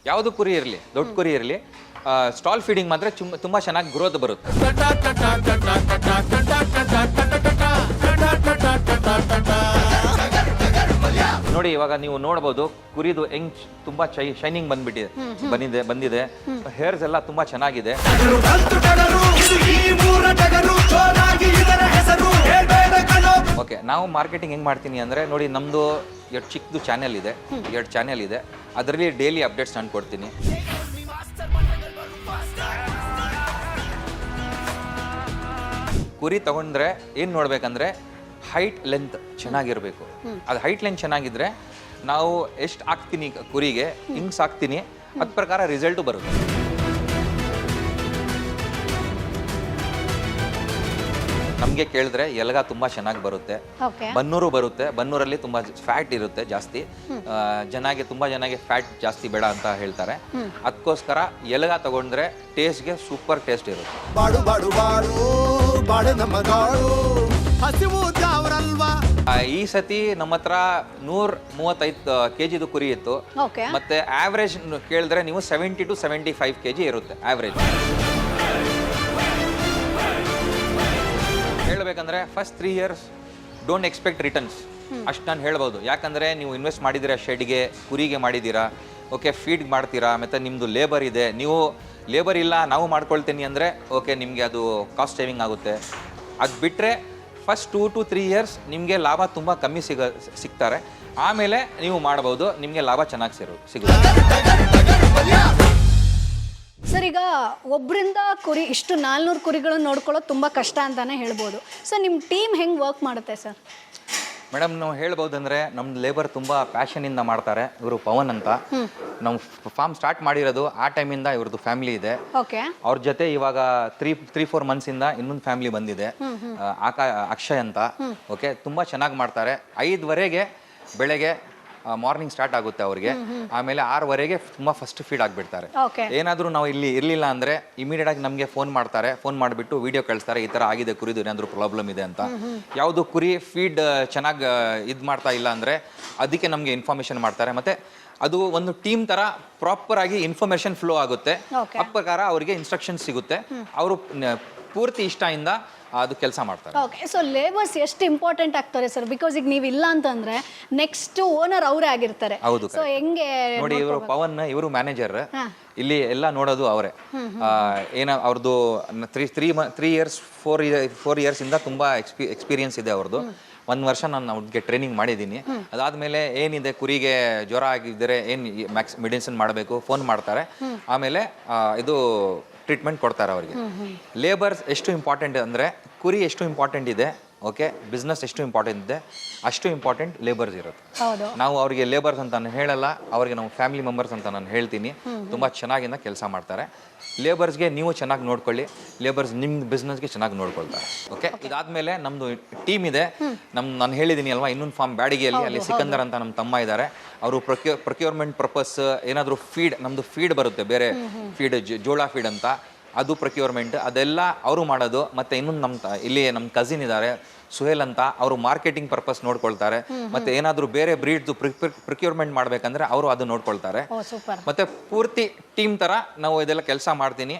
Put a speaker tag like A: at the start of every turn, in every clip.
A: ಯಾವುದು ಕುರಿ ಇರಲಿ, ದೊಡ್ಡ ಕುರಿ ಇರಲಿ, ಸ್ಟಾಲ್ ಫೀಡಿಂಗ್ ಮಾತ್ರ ತುಂಬಾ ಚೆನ್ನಾಗಿ ಗ್ರೋತ್ ಬರುತ್ತೆ. ನೋಡಿ ಇವಾಗ ನೀವು ನೋಡಬಹುದು ಕುರಿದು ಹೆಂಗ್ ತುಂಬಾ ಶೈನಿಂಗ್ ಬಂದಿದೆ, ಹೇರ್ಸ್ ಎಲ್ಲ ತುಂಬಾ ಚೆನ್ನಾಗಿದೆ. ಓಕೆ, ನಾವು ಮಾರ್ಕೆಟಿಂಗ್ ಹೆಂಗ್ ಮಾಡ್ತೀನಿ ಅಂದ್ರೆ ನೋಡಿ, ನಮ್ದು ಎರಡು ಚಿಕ್ಕದು ಚಾನೆಲ್ ಇದೆ, 2 ಚಾನೆಲ್ ಇದೆ, ಅದರಲ್ಲಿ ಡೈಲಿ ಅಪ್ಡೇಟ್ಸ್ ನಾನು ಕೊಡ್ತೀನಿ. ಕುರಿ ತಗೊಂಡ್ರೆ ಏನ್ ನೋಡ್ಬೇಕಂದ್ರೆ ಹೈಟ್ ಲೆಂತ್ ಚೆನ್ನಾಗಿರ್ಬೇಕು. ಅದು ಹೈಟ್ ಲೆಂತ್ ಚೆನ್ನಾಗಿದ್ರೆ ನಾವು ಎಷ್ಟು ಹಾಕ್ತೀನಿ ಕುರಿಗೆ, ಹಿಂಗ್ ಸಾಕ್ತೀನಿ, ಅದ್ ಪ್ರಕಾರ ರಿಸಲ್ಟು ಬರುತ್ತೆ. ನಮಗೆ ಕೇಳಿದ್ರೆ ಎಲ್ಗ ತುಂಬಾ ಚೆನ್ನಾಗಿ ಬರುತ್ತೆ, ಬನ್ನೂರು ಬರುತ್ತೆ. ಬನ್ನೂರಲ್ಲಿ ತುಂಬಾ ಫ್ಯಾಟ್ ಇರುತ್ತೆ ಜಾಸ್ತಿ, ತುಂಬಾ ಜನಗೆ ಫ್ಯಾಟ್ ಜಾಸ್ತಿ ಬೇಡ ಅಂತ ಹೇಳ್ತಾರೆ. ಅದಕ್ಕೋಸ್ಕರ ಎಲ್ಗ ತಗೊಂಡ್ರೆ ಟೇಸ್ಟ್ಗೆ ಸೂಪರ್ ಟೇಸ್ಟ್ ಇರುತ್ತೆ. ಈ ಸತಿ ನಮ್ಮ ಹತ್ರ 135 kg ಕುರಿ ಇತ್ತು. ಮತ್ತೆ ಆವರೇಜ್ ಕೇಳಿದ್ರೆ ನೀವು 70 to 75 kg ಇರುತ್ತೆ ಆವರೇಜ್. ಹೇಳಬೇಕಂದ್ರೆ first 3 years don't expect returns, ಅಷ್ಟು ನಾನು ಹೇಳ್ಬೋದು. ಯಾಕಂದರೆ ನೀವು ಇನ್ವೆಸ್ಟ್ ಮಾಡಿದ್ದೀರಾ, ಶೆಡ್ಗೆ ಕುರಿಗೆ ಮಾಡಿದ್ದೀರಾ, ಓಕೆ, ಫೀಡ್ ಮಾಡ್ತೀರಾ, ಮತ್ತು ನಿಮ್ಮದು ಲೇಬರ್ ಇದೆ. ನೀವು ಲೇಬರ್ ಇಲ್ಲ ನಾವು ಮಾಡ್ಕೊಳ್ತೀನಿ ಅಂದರೆ ಓಕೆ, ನಿಮಗೆ ಅದು ಕಾಸ್ಟ್ ಸೇವಿಂಗ್ ಆಗುತ್ತೆ. ಅದು ಬಿಟ್ಟರೆ ಫಸ್ಟ್ 2 to 3 years ನಿಮಗೆ ಲಾಭ ತುಂಬ ಕಮ್ಮಿ ಸಿಗ್ತಾರೆ. ಆಮೇಲೆ ನೀವು ಮಾಡ್ಬೋದು, ನಿಮಗೆ ಲಾಭ ಚೆನ್ನಾಗಿ ಸಿಗುತ್ತೆ.
B: ಸರ್, ಈಗ ಒಬ್ಬರಿಂದ ಕುರಿ ಇಷ್ಟು 400 ಕುರಿಗಳನ್ನು ನೋಡ್ಕೊಳ್ಳೋದು ತುಂಬ ಕಷ್ಟ ಅಂತಾನೆ ಹೇಳ್ಬೋದು. ಸರ್, ನಿಮ್ಮ ಟೀಮ್ ಹೆಂಗೆ ವರ್ಕ್ ಮಾಡುತ್ತೆ ಸರ್?
A: ಮೇಡಮ್, ನಾವು ಹೇಳ್ಬೋದಂದ್ರೆ ನಮ್ಮ ಲೇಬರ್ ತುಂಬ ಪ್ಯಾಷನಿಂದ ಮಾಡ್ತಾರೆ. ಇವರು ಪವನ್ ಅಂತ, ನಾವು ಫಾರ್ಮ್ ಸ್ಟಾರ್ಟ್ ಮಾಡಿರೋದು ಆ ಟೈಮಿಂದ ಇವ್ರದ್ದು ಫ್ಯಾಮಿಲಿ ಇದೆ. ಅವ್ರ ಜೊತೆ ಇವಾಗ 3-4 ಮಂತ್ಸಿಂದ ಇನ್ನೊಂದು ಫ್ಯಾಮಿಲಿ ಬಂದಿದೆ, ಅಕ್ಷಯ್ ಅಂತ. ಓಕೆ, ತುಂಬ ಚೆನ್ನಾಗಿ ಮಾಡ್ತಾರೆ. 5 ಬೆಳಗ್ಗೆ ಮಾರ್ನಿಂಗ್ ಸ್ಟಾರ್ಟ್ ಆಗುತ್ತೆ ಅವ್ರಿಗೆ, ಆಮೇಲೆ 6 ತುಂಬ ಫಸ್ಟ್ ಫೀಡ್ ಆಗಿಬಿಡ್ತಾರೆ. ಏನಾದರೂ ನಾವು ಇಲ್ಲಿ ಇರಲಿಲ್ಲ ಅಂದರೆ ಇಮಿಡಿಯೇಟ್ ಆಗಿ ನಮಗೆ ಫೋನ್ ಮಾಡ್ತಾರೆ. ಫೋನ್ ಮಾಡಿಬಿಟ್ಟು ವಿಡಿಯೋ ಕಳಿಸ್ತಾರೆ, ಈ ಥರ ಆಗಿದೆ ಕುರಿದು, ಏನಾದರೂ ಪ್ರಾಬ್ಲಮ್ ಇದೆ ಅಂತ. ಯಾವುದು ಕುರಿ ಫೀಡ್ ಚೆನ್ನಾಗಿ ಇದು ಮಾಡ್ತಾ ಇಲ್ಲ ಅಂದರೆ ಅದಕ್ಕೆ ನಮಗೆ ಇನ್ಫಾರ್ಮೇಷನ್ ಮಾಡ್ತಾರೆ. ಮತ್ತು ಅದು ಒಂದು ಟೀಮ್ ಥರ ಪ್ರಾಪರ್ ಆಗಿ ಇನ್ಫಾರ್ಮೇಷನ್ ಫ್ಲೋ ಆಗುತ್ತೆ. ಆ ಪ್ರಕಾರ ಅವರಿಗೆ ಇನ್ಸ್ಟ್ರಕ್ಷನ್ ಸಿಗುತ್ತೆ. ಅವರು ಪೂರ್ತಿ ಇಷ್ಟದಿಂದ ಅದು ಕೆಲಸ ಮಾಡ್ತಾರೆ.
B: ಓಕೆ, ಸೊ ಲೇಬರ್ಸ್ ಎಷ್ಟು ಇಂಪಾರ್ಟೆಂಟ್ ಆಗ್ತಾರೆ ಸರ್? ಬಿಕಾಸ್ ಈಗ ನೀವು ಇಲ್ಲ ಅಂತಂದ್ರೆ ನೆಕ್ಸ್ಟ್ ಓನರ್ ಅವರೇ ಆಗಿರ್ತಾರೆ.
A: ಹೌದು.
B: ಸೊ ಹೆಂಗೆ
A: ನೋಡಿ, ಇವರು ಪವನ್, ಇವರು ಮ್ಯಾನೇಜರ್, ಇಲ್ಲಿ ಎಲ್ಲ ನೋಡೋದು ಅವರೇ. ಅವ್ರದ್ದು 3 years 4 years ಇಂದ ತುಂಬಾ ಎಕ್ಸ್ಪೀರಿಯನ್ಸ್ ಇದೆ ಅವ್ರದ್ದು. 1 ವರ್ಷ ನಾನು ಅವ್ರಿಗೆ ಟ್ರೈನಿಂಗ್ ಮಾಡಿದ್ದೀನಿ. ಅದಾದ್ಮೇಲೆ ಏನಿದೆ ಕುರಿಗೆ ಜ್ವರ ಆಗಿದ್ದರೆ ಏನು ಮೆಡಿಸಿನ್ ಮಾಡಬೇಕು ಫೋನ್ ಮಾಡ್ತಾರೆ. ಆಮೇಲೆ ಇದು ಟ್ರೀಟ್ಮೆಂಟ್ ಕೊಡ್ತಾರೆ ಅವರಿಗೆ. ಲೇಬರ್ಸ್ ಎಷ್ಟು ಇಂಪಾರ್ಟೆಂಟ್ ಅಂದರೆ, ಕುರಿ ಎಷ್ಟು ಇಂಪಾರ್ಟೆಂಟ್ ಇದೆ, ಓಕೆ, ಬಿಸ್ನೆಸ್ ಎಷ್ಟು ಇಂಪಾರ್ಟೆಂಟ್ ಇದೆ, ಅಷ್ಟು ಇಂಪಾರ್ಟೆಂಟ್ ಲೇಬರ್ಸ್ ಇರುತ್ತೆ. ನಾವು ಅವರಿಗೆ ಲೇಬರ್ಸ್ ಅಂತ ನಾನು ಹೇಳಲ್ಲ, ಅವರಿಗೆ ನಾವು ಫ್ಯಾಮಿಲಿ ಮೆಂಬರ್ಸ್ ಅಂತ ನಾನು ಹೇಳ್ತೀನಿ. ತುಂಬ ಚೆನ್ನಾಗಿಂದ ಕೆಲಸ ಮಾಡ್ತಾರೆ. ಲೇಬರ್ಸ್ಗೆ ನೀವು ಚೆನ್ನಾಗಿ ನೋಡ್ಕೊಳ್ಳಿ, ಲೇಬರ್ಸ್ ನಿಮ್ಮ ಬಿಸ್ನೆಸ್ಗೆ ಚೆನ್ನಾಗಿ ನೋಡ್ಕೊಳ್ತಾರೆ. ಓಕೆ, ಇದಾದ್ಮೇಲೆ ನಮ್ಮದು ಟೀಮ್ ಇದೆ. ನಾನು ಹೇಳಿದ್ದೀನಿ ಅಲ್ವಾ, ಇನ್ನೊಂದು ಫಾರ್ಮ್ ಬ್ಯಾಡಿಗೆಯಲ್ಲಿ, ಅಲ್ಲಿ ಸಿಕಂದರ್ ಅಂತ ನಮ್ಮ ತಮ್ಮ ಇದ್ದಾರೆ. ಅವರು ಪ್ರೊಕ್ಯೂರ್ಮೆಂಟ್ ಪರ್ಪಸ್ ಏನಾದರೂ ಫೀಡ್, ನಮ್ಮದು ಫೀಡ್ ಬರುತ್ತೆ ಬೇರೆ ಫೀಡ್, ಜೋಳ ಫೀಡ್ ಅಂತ, ಅದು ಪ್ರೊಕ್ಯೂರ್ಮೆಂಟ್ ಅದೆಲ್ಲ ಅವರು ಮಾಡೋದು. ಮತ್ತು ಇನ್ನೊಂದು ಇಲ್ಲಿ ನಮ್ಮ ಕಸಿನ್ ಇದ್ದಾರೆ ಸುಹೇಲ್ ಅಂತ, ಅವರು ಮಾರ್ಕೆಟಿಂಗ್ ಪರ್ಪಸ್ ನೋಡ್ಕೊಳ್ತಾರೆ. ಮತ್ತೆ ಏನಾದರೂ ಬೇರೆ ಬ್ರೀಡ್ದು ಪ್ರೊಕ್ಯೂರ್ಮೆಂಟ್ ಮಾಡ್ಬೇಕಂದ್ರೆ ಅವರು ಅದು ನೋಡ್ಕೊಳ್ತಾರೆ. ಮತ್ತೆ ಪೂರ್ತಿ ಟೀಮ್ ಥರ ನಾವು ಇದೆಲ್ಲ ಕೆಲಸ ಮಾಡ್ತೀನಿ.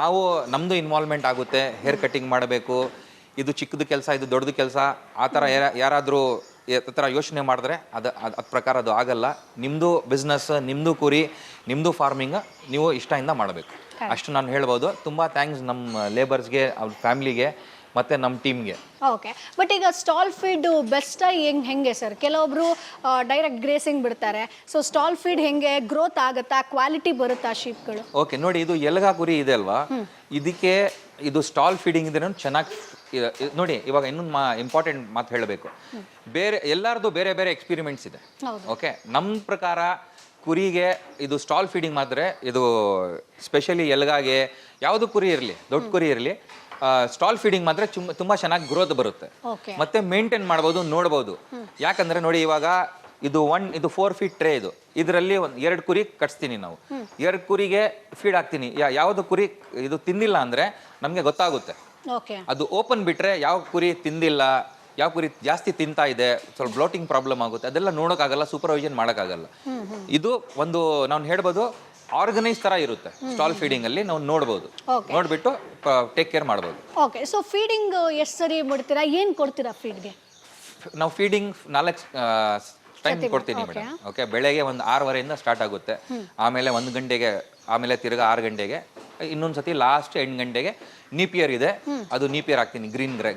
A: ನಾವು ನಮ್ಮದು ಇನ್ವಾಲ್ವ್ಮೆಂಟ್ ಆಗುತ್ತೆ. ಹೇರ್ ಕಟ್ಟಿಂಗ್ ಮಾಡಬೇಕು, ಇದು ಚಿಕ್ಕದು ಕೆಲಸ, ಇದು ದೊಡ್ಡದು ಕೆಲಸ, ಆ ಥರ ಯಾರಾದರೂ ಥರ ಯೋಚನೆ ಮಾಡಿದ್ರೆ ಅದ ಪ್ರಕಾರ ಅದು ಆಗಲ್ಲ. ನಿಮ್ಮದು ಬಿಸ್ನೆಸ್, ನಿಮ್ಮದು ಕುರಿ, ನಿಮ್ಮದು ಫಾರ್ಮಿಂಗ್ ನೀವು ಇಷ್ಟದಿಂದ ಮಾಡಬೇಕು, ಅಷ್ಟು ನಾನು ಹೇಳ್ಬೋದು. ತುಂಬ ಥ್ಯಾಂಕ್ಸ್ ನಮ್ಮ ಲೇಬರ್ಸ್ಗೆ, ಅವ್ರ ಫ್ಯಾಮಿಲಿಗೆ, ಮತ್ತು ನಮ್ಮ ಟೀಮ್ಗೆ.
B: ಓಕೆ, ಬಟ್ ಈಗ ಸ್ಟಾಲ್ ಫೀಡ್ ಬೆಸ್ಟ್ ಹೆಂಗೆ ಸರ್? ಕೆಲವೊಬ್ರು ಡೈರೆಕ್ಟ್ ಗ್ರೇಸಿಂಗ್ ಬಿಡ್ತಾರೆ. ಸೊ ಸ್ಟಾಲ್ ಫೀಡ್ ಹೆಂಗೆ ಗ್ರೋತ್ ಆಗುತ್ತಾ, ಕ್ವಾಲಿಟಿ ಬರುತ್ತಾ ಶೀಪ್ಗಳು?
A: ಓಕೆ, ನೋಡಿ, ಇದು ಎಲ್ಗ ಕುರಿ ಇದೆ ಅಲ್ವಾ, ಇದಕ್ಕೆ ಇದು ಸ್ಟಾಲ್ ಫೀಡಿಂಗ್ ಇದ್ರೆ ಚೆನ್ನಾಗಿ ನೋಡಿ. ಇವಾಗ ಇನ್ನೊಂದು ಇಂಪಾರ್ಟೆಂಟ್ ಮಾತು ಹೇಳಬೇಕು, ಎಲ್ಲರದು ಬೇರೆ ಬೇರೆ ಎಕ್ಸ್ಪೀರಿಮೆಂಟ್ಸ್ ಇದೆ. ಓಕೆ, ನಮ್ಮ ಪ್ರಕಾರ ಕುರಿಗೆ ಇದು ಸ್ಟಾಲ್ ಫೀಡಿಂಗ್ ಮಾಡಿದ್ರೆ, ಇದು ಸ್ಪೆಷಲಿ ಎಲ್ಗಾಗೆ ಯಾವುದು ಕುರಿ ಇರಲಿ, ದೊಡ್ಡ ಕುರಿ ಇರಲಿ, ಸ್ಟಾಲ್ ಫೀಡಿಂಗ್ ಮಾತ್ರ ತುಂಬಾ ಚೆನ್ನಾಗಿ ಗ್ರೋತ್ ಬರುತ್ತೆ. ಮತ್ತೆ ಮೇಂಟೈನ್ ಮಾಡ್ಬೋದು, ನೋಡ್ಬೋದು. ಯಾಕಂದ್ರೆ ನೋಡಿ, ಇವಾಗ ಇದು 4 feet ಟ್ರೇ, ಇದರಲ್ಲಿ 2 ಕುರಿ ಕಟ್ಸ್ತೀನಿ ನಾವು. 2 ಕುರಿಗೆ ಫೀಡ್ ಹಾಕ್ತೀನಿ. ಯಾವ್ದು ಕುರಿ ಇದು ತಿಂದಿಲ್ಲ ಅಂದ್ರೆ ನಮ್ಗೆ ಗೊತ್ತಾಗುತ್ತೆ. ಅದು ಓಪನ್ ಬಿಟ್ರೆ ಯಾವ ಕುರಿ ತಿಂದಿಲ್ಲ, ಯಾವ ಕುರಿ ಜಾಸ್ತಿ ತಿಂತಾ ಇದೆ, ಸ್ವಲ್ಪ ಬ್ಲೋಟಿಂಗ್ ಪ್ರಾಬ್ಲಮ್ ಆಗುತ್ತೆ, ಅದೆಲ್ಲ ನೋಡೋಕ್ಕಾಗಲ್ಲ, ಸೂಪರ್ವೈಷನ್ ಮಾಡೋಕ್ಕಾಗಲ್ಲ. ಇದು ಒಂದು ನಾವು ಹೇಳ್ಬೋದು ಆರ್ಗನೈಸ್ ತರ ಇರುತ್ತೆ. ಸ್ಟಾಲ್ ಫೀಡಿಂಗ್ ಅಲ್ಲಿ ನಾವು ನೋಡ್ಬೋದು, ನೋಡ್ಬಿಟ್ಟು ಟೇಕ್ ಕೇರ್ ಮಾಡ್ಬೋದು.
B: ಓಕೆ, ಸೊ ಫೀಡಿಂಗ್ ಎಷ್ಟು ಸರಿ ಬಿಡ್ತೀರಾ, ಏನು ಕೊಡ್ತೀರಾ ಫೀಡ್ಗೆ?
A: ನಾವು ಫೀಡಿಂಗ್ 4 ಟೈಮ್ ಕೊಡ್ತೀನಿ ಮೇಡಮ್. ಓಕೆ, ಬೆಳಗ್ಗೆ ಒಂದು 6:30 ಸ್ಟಾರ್ಟ್ ಆಗುತ್ತೆ, ಆಮೇಲೆ 1 ಗಂಟೆಗೆ, ಆಮೇಲೆ ತಿರ್ಗಾ 6 ಗಂಟೆಗೆ, ಇನ್ನೊಂದು ಸತಿ ಲಾಸ್ಟ್ 8 ಗಂಟೆಗೆ ನೀಪಿಯರ್ ಇದೆ, ಅದು ನೀಪಿಯರ್ ಹಾಕ್ತೀನಿ,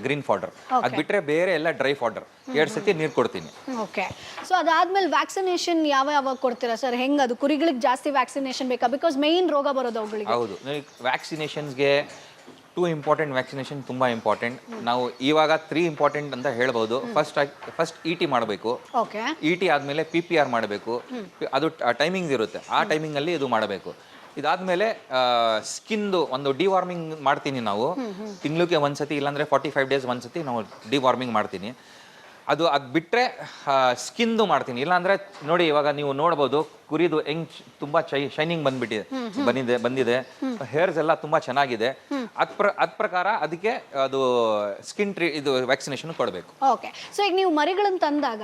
A: ಗ್ರೀನ್ ಫಾಡರ್. ಅದು ಬಿಟ್ಟರೆ ಬೇರೆ ಎಲ್ಲ ಡ್ರೈ ಫಾಡರ್. 2 ಸತಿ ನೀರು ಕೊಡ್ತೀನಿ.
B: ಓಕೆ, ಸೊ ಅದಾದ್ಮೇಲೆ ವ್ಯಾಕ್ಸಿನೇಷನ್ ಯಾವಾಗ ಕೊಡ್ತೀರಾ ಸರ್? ಹೆಂಗೆ ಅದು ಕುರಿಗಳಿಗೆ ಜಾಸ್ತಿ ವ್ಯಾಕ್ಸಿನೇಷನ್ ಬೇಕಾ? ಬಿಕಾಸ್ ಮೇಯ್ನ್ ರೋಗ ಬರೋದು ಅವುಗಳಿಗೆ.
A: ಹೌದು, ವ್ಯಾಕ್ಸಿನೇಷನ್ಸ್ಗೆ 2 ಇಂಪಾರ್ಟೆಂಟ್ ವ್ಯಾಕ್ಸಿನೇಷನ್ ತುಂಬ ಇಂಪಾರ್ಟೆಂಟ್. ನಾವು ಇವಾಗ 3 ಇಂಪಾರ್ಟೆಂಟ್ ಅಂತ ಹೇಳ್ಬೋದು. ಫಸ್ಟ್ ಇ ಟಿ ಮಾಡಬೇಕು,
B: ಓಕೆ,
A: ಇ ಟಿ ಆದಮೇಲೆ PPR ಮಾಡಬೇಕು. ಅದು ಟೈಮಿಂಗ್ಸ್ ಇರುತ್ತೆ, ಆ ಟೈಮಿಂಗಲ್ಲಿ ಇದು ಮಾಡಬೇಕು. ಇದಾದಮೇಲೆ ಸ್ಕಿನ್ದು ಒಂದು ಡಿವಾರ್ಮಿಂಗ್ ಮಾಡ್ತೀನಿ ನಾವು, ತಿಂಗಳಿಗೆ ಒಂದ್ಸತಿ, ಇಲ್ಲಾಂದರೆ 45 ಡೇಸ್ ಒಂದ್ಸತಿ ನಾವು ಡಿವಾರ್ಮಿಂಗ್ ಮಾಡ್ತೀನಿ. ಅದು ಬಿಟ್ಟರೆ ಸ್ಕಿನ್ದು ಮಾಡ್ತೀನಿ. ಇಲ್ಲಾಂದರೆ ನೋಡಿ, ಇವಾಗ ನೀವು ನೋಡ್ಬೋದು ಕುರಿದು ಹೆಂಗ್ ತುಂಬ ಶೈನಿಂಗ್ ಬಂದಿದೆ, ಹೇರ್ಸ್ ಎಲ್ಲ ತುಂಬ ಚೆನ್ನಾಗಿದೆ. ಅದ್ ಪ್ರಕಾರ ಅದಕ್ಕೆ ಅದು ಸ್ಕಿನ್ ಇದು ವ್ಯಾಕ್ಸಿನೇಷನ್ ಕೊಡಬೇಕು.
B: ಓಕೆ, ಸೊ ಈಗ ನೀವು ಮರಿಗಳನ್ನು ತಂದಾಗ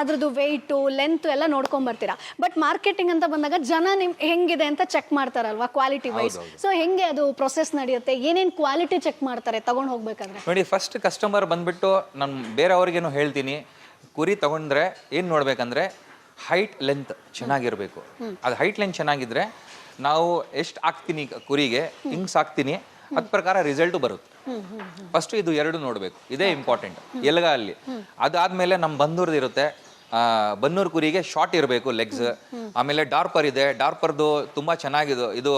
B: ಅದ್ರದ್ದು ವೆಯ್ಟು, ಲೆಂತ್ ಎಲ್ಲ ನೋಡ್ಕೊಂಡ್ ಬರ್ತೀರಾ. ಬಟ್ ಮಾರ್ಕೆಟಿಂಗ್ ಅಂತ ಬಂದಾಗ ಜನ ಹೆಂಗಿದೆ ಅಂತ ಚೆಕ್ ಮಾಡ್ತಾರಲ್ವಾ, ಕ್ವಾಲಿಟಿ ವೈಸ್. ಸೊ ಹೆಂಗೆ ಅದು ಪ್ರೊಸೆಸ್ ನಡೆಯುತ್ತೆ? ಏನೇನು ಕ್ವಾಲಿಟಿ ಚೆಕ್ ಮಾಡ್ತಾರೆ ತಗೊಂಡು ಹೋಗ್ಬೇಕಾದ್ರೆ?
A: ನೋಡಿ, ಫಸ್ಟ್ ಕಸ್ಟಮರ್ ಬಂದ್ಬಿಟ್ಟು ನಾನು ಬೇರೆಯವ್ರಿಗೇನು ಹೇಳ್ತೀನಿ, ಕುರಿ ತಗೊಂಡ್ರೆ ಏನು ನೋಡ್ಬೇಕಂದ್ರೆ ಹೈಟ್ ಲೆಂತ್ ಚೆನ್ನಾಗಿರ್ಬೇಕು. ಅದು ಹೈಟ್ ಲೆಂತ್ ಚೆನ್ನಾಗಿದ್ರೆ ನಾವು ಎಷ್ಟು ಹಾಕ್ತೀನಿ ಕುರಿಗೆ, ಹಿಂಗ್ ಸಾಕ್ತೀನಿ, ಅದ್ ಪ್ರಕಾರ ರಿಸಲ್ಟ್ ಬರುತ್ತೆ. ಫಸ್ಟ್ ಇದು 2 ನೋಡ್ಬೇಕು, ಇದೇ ಇಂಪಾರ್ಟೆಂಟ್ ಎಲ್ಗ ಅಲ್ಲಿ. ಅದಾದ್ಮೇಲೆ ನಮ್ಮ ಬನ್ನೂರ್ದು ಇರುತ್ತೆ, ಬನ್ನೂರು ಕುರಿಗೆ ಶಾರ್ಟ್ ಇರಬೇಕು ಲೆಗ್ಸ್. ಆಮೇಲೆ ಡಾರ್ಪರ್ ಇದೆ, ಡಾರ್ಪರ್ದು ತುಂಬಾ ಚೆನ್ನಾಗಿದು, ಇದು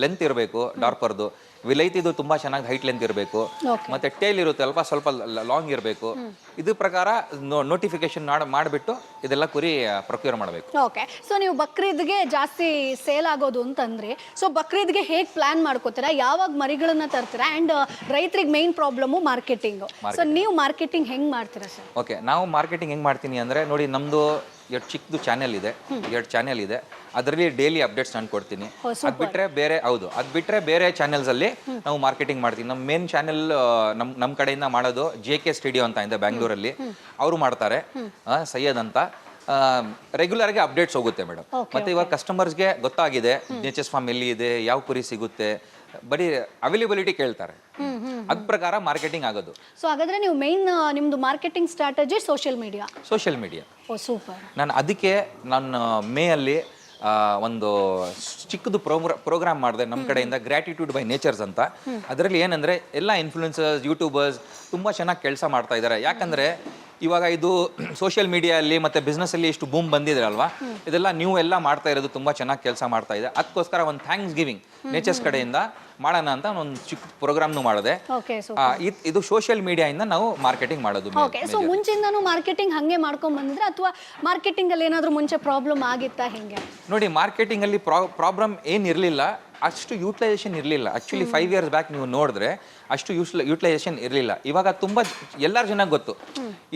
A: ಲೆಂತ್ ಇರಬೇಕು ಡಾರ್ಪರ್ದು. ವಿಲೈತಿದು ತುಂಬಾ ಚೆನ್ನಾಗಿ ಹೈಟ್ ಲೆಂತ್ ಇರಬೇಕು. ಮತ್ತೆ ಟೇಲ್ ಇರುತ್ತೆ ಅಲ್ಪ ಸ್ವಲ್ಪ ಲಾಂಗ್ ಇರಬೇಕು. ಇದು ಪ್ರಕಾರ ನೋಟಿಫಿಕೇಶನ್ ಮಾಡಿಬಿಟ್ಟು ಇದೆಲ್ಲ ಕುರಿ ಪ್ರೊಕ್ಯೂರ್ ಮಾಡಬೇಕು.
B: ಓಕೆ, ಸೊ ನೀವು ಬಕ್ರೀದ್ಗೆ ಜಾಸ್ತಿ ಸೇಲ್ ಆಗೋದು ಅಂತಂದ್ರೆ, ಸೊ ಬಕ್ರೀದ್ಗೆ ಹೇಗೆ ಪ್ಲಾನ್ ಮಾಡ್ಕೋತೀರಾ? ಯಾವಾಗ ಮರಿಗಳನ್ನ ತರ್ತೀರಾ? ಅಂಡ್ ರೈತರಿಗೆ ಮೇನ್ ಪ್ರಾಬ್ಲಮ್ ಮಾರ್ಕೆಟಿಂಗ್. ಸೊ ನೀವು ಮಾರ್ಕೆಟಿಂಗ್ ಹೆಂಗ್ ಮಾಡ್ತೀರಾ ಸರ್?
A: ಓಕೆ, ನಾವು ಮಾರ್ಕೆಟಿಂಗ್ ಹೆಂಗ್ ಮಾಡ್ತೀನಿ ಅಂದ್ರೆ, ನೋಡಿ ನಮ್ದು 2 ಚಿಕ್ಕದು ಚಾನೆಲ್ ಇದೆ, 2 ಚಾನೆಲ್ ಇದೆ. ಅದರಲ್ಲಿ ಡೈಲಿ ಅಪ್ಡೇಟ್ಸ್ ನಾನು ಕೊಡ್ತೀನಿ. ಅದು ಬಿಟ್ಟರೆ ಬೇರೆ ಚಾನೆಲ್ಸ್ ಅಲ್ಲಿ ನಾವು ಮಾರ್ಕೆಟಿಂಗ್ ಮಾಡ್ತೀವಿ. ನಮ್ಮ ಮೇನ್ ಚಾನೆಲ್ ನಮ್ಮ ಕಡೆಯಿಂದ ಮಾಡೋದು JK ಸ್ಟುಡಿಯೋ ಅಂತ ಇದೆ ಬ್ಯಾಂಗ್ಳೂರಲ್ಲಿ, ಅವರು ಮಾಡ್ತಾರೆ, ಸೈಯದ್ ಅಂತ. ರೆಗ್ಯುಲರ್ ಆಗಿ ಅಪ್ಡೇಟ್ಸ್ ಹೋಗುತ್ತೆ ಮೇಡಮ್. ಮತ್ತೆ ಇವಾಗ ಕಸ್ಟಮರ್ಸ್ಗೆ ಗೊತ್ತಾಗಿದೆ ನೇಚರ್ಸ್ ಫಾರ್ಮ್ ಎಲ್ಲಿ ಇದೆ, ಯಾವ ಕುರಿ ಸಿಗುತ್ತೆ, ಬರೀ ಅವೈಲೇಬಿಲಿಟಿ ಕೇಳ್ತಾರೆ, ಅದ್ ಪ್ರಕಾರ ಮಾರ್ಕೆಟಿಂಗ್ ಆಗೋದು.
B: ಸೊ ಹಾಗಾದ್ರೆ ನೀವು ಮೇನ್ ನಿಮ್ದು ಮಾರ್ಕೆಟಿಂಗ್ ಸ್ಟ್ರಾಟಜಿ ಸೋಷಿಯಲ್ ಮೀಡಿಯಾ. ಓ ಸೂಪರ್.
A: ನಾನು ಅದಕ್ಕೆ ಮೇ ಅಲ್ಲಿ ಒಂದು ಚಿಕ್ಕದು ಪ್ರೋಗ್ರಾಮ್ ಮಾಡಿದೆ ನಮ್ಮ ಕಡೆಯಿಂದ, ಗ್ರ್ಯಾಟಿಟ್ಯೂಡ್ ಬೈ ನೇಚರ್ಸ್ ಅಂತ. ಅದರಲ್ಲಿ ಏನಂದ್ರೆ ಎಲ್ಲ ಇನ್ಫ್ಲೂಯೆನ್ಸರ್ಸ್, ಯೂಟ್ಯೂಬರ್ಸ್ ತುಂಬಾ ಚೆನ್ನಾಗಿ ಕೆಲಸ ಮಾಡ್ತಾ ಇದ್ದಾರೆ. ಯಾಕಂದ್ರೆ ಇವಾಗ ಇದು ಸೋಷಿಯಲ್ ಮೀಡಿಯಲ್ಲಿ ಮತ್ತೆ ಬಿಸ್ನೆಸ್ ಅಲ್ಲಿ ಇಷ್ಟು ಬೂಮ್ ಬಂದಿದೆ ಅಲ್ವಾ, ಇದೆಲ್ಲ ನೀವು ಎಲ್ಲ ಮಾಡ್ತಾ ಇರೋದು ತುಂಬಾ ಚೆನ್ನಾಗಿ ಕೆಲಸ ಮಾಡ್ತಾ ಇದೆ. ಅದಕ್ಕೋಸ್ಕರ ಒಂದು ಥ್ಯಾಂಕ್ಸ್ ಗಿವಿಂಗ್ ನೇಚರ್ಸ್ ಕಡೆಯಿಂದ ಮಾಡೋಣ ಅಂತ ಒಂದು ಚಿಕ್ಕ ಪ್ರೋಗ್ರಾಮ್ನು ಮಾಡಿದೆ. ಇದು ಸೋಷಿಯಲ್ ಮೀಡಿಯಾಯಿಂದ ನಾವು ಮಾರ್ಕೆಟಿಂಗ್ ಮಾಡೋದು.
B: ಓಕೆ, ಸೊ ಮುಂಚಿಂದನೂ ಮಾರ್ಕೆಟಿಂಗ್ ಹಂಗೆ ಮಾಡ್ಕೊಂಡ್ ಬಂದ್ರೆ, ಅಥವಾ ಮಾರ್ಕೆಟಿಂಗ್ ಅಲ್ಲಿ ಏನಾದರೂ ಮುಂಚೆ ಪ್ರಾಬ್ಲಮ್ ಆಗಿತ್ತಾ? ಹೆಂಗೆ ನೋಡಿ,
A: ಮಾರ್ಕೆಟಿಂಗ್ ಅಲ್ಲಿ ಪ್ರಾಬ್ಲಮ್ ಏನಿರಲಿಲ್ಲ, ಅಷ್ಟು ಯೂಟಿಲೈಸೇಷನ್ ಇರಲಿಲ್ಲ. ಆಕ್ಚುಲಿ 5 years ಬ್ಯಾಕ್ ನೀವು ನೋಡಿದ್ರೆ ಅಷ್ಟು ಯೂಟಿಲೈಸೇಷನ್ ಇರಲಿಲ್ಲ. ಇವಾಗ ತುಂಬ ಎಲ್ಲರ ಜನಕ್ಕೆ ಗೊತ್ತು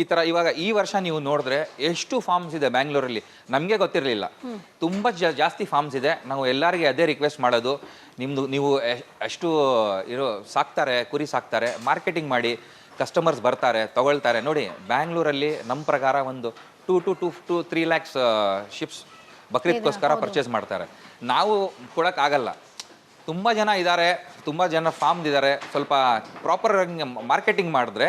A: ಈ ಥರ. ಇವಾಗ ಈ ವರ್ಷ ನೀವು ನೋಡಿದ್ರೆ ಎಷ್ಟು ಫಾರ್ಮ್ಸ್ ಇದೆ ಬ್ಯಾಂಗ್ಳೂರಲ್ಲಿ, ನಮಗೆ ಗೊತ್ತಿರಲಿಲ್ಲ. ತುಂಬ ಜಾಸ್ತಿ ಫಾರ್ಮ್ಸ್ ಇದೆ. ನಾವು ಎಲ್ಲರಿಗೆ ಅದೇ ರಿಕ್ವೆಸ್ಟ್ ಮಾಡೋದು, ನೀವು ಅಷ್ಟು ಸಾಕ್ತಾರೆ, ಕುರಿ ಸಾಕ್ತಾರೆ, ಮಾರ್ಕೆಟಿಂಗ್ ಮಾಡಿ, ಕಸ್ಟಮರ್ಸ್ ಬರ್ತಾರೆ, ತಗೊಳ್ತಾರೆ. ನೋಡಿ, ಬ್ಯಾಂಗ್ಳೂರಲ್ಲಿ ನಮ್ಮ ಪ್ರಕಾರ ಒಂದು 2 to 3 lakhs ಶಿಪ್ಸ್ ಬಕ್ರೀದ್ಗೋಸ್ಕರ ಪರ್ಚೇಸ್ ಮಾಡ್ತಾರೆ. ನಾವು ಕೊಡೋಕ್ಕಾಗಲ್ಲ. ತುಂಬ ಜನ ಇದ್ದಾರೆ, ತುಂಬ ಜನ ಫಾರ್ಮ್ ಇದ್ದಾರೆ. ಸ್ವಲ್ಪ ಪ್ರಾಪರ್ ಮಾರ್ಕೆಟಿಂಗ್ ಮಾಡಿದ್ರೆ